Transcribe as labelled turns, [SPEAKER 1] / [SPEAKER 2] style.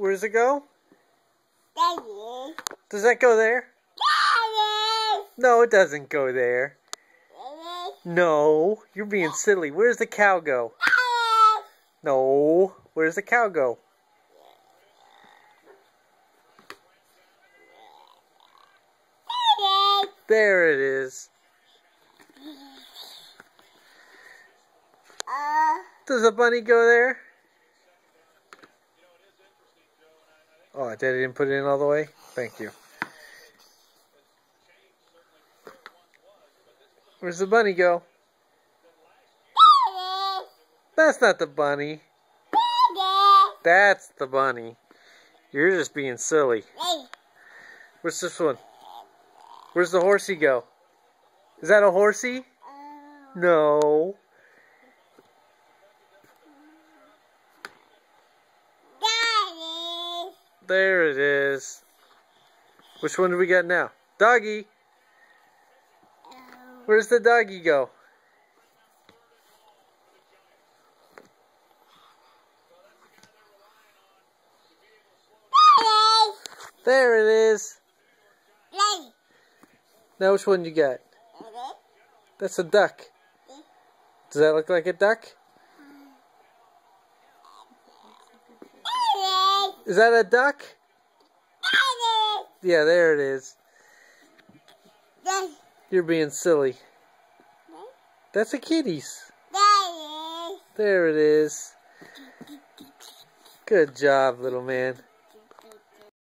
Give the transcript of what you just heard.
[SPEAKER 1] Where does it go?
[SPEAKER 2] Daddy.
[SPEAKER 1] Does that go there?
[SPEAKER 2] Daddy.
[SPEAKER 1] No, it doesn't go there.
[SPEAKER 2] Daddy.
[SPEAKER 1] No, you're being silly. Where's the cow go?
[SPEAKER 2] Daddy.
[SPEAKER 1] No, where's the cow go? There it is. Does the bunny go there? Oh, Daddy didn't put it in all the way? Thank you. Where's the bunny go? That's not the bunny. That's the bunny. You're just being silly. Where's this one? Where's the horsey go? Is that a horsey? No.
[SPEAKER 2] Daddy.
[SPEAKER 1] There it is. Which one do we got now? Doggy. Where's the doggy go? There it is. Now which one you got? That's a duck. Does that look like a duck? Is that a duck? Yeah, there it is. You're being silly. That's a kitty's. There it is. Good job, little man.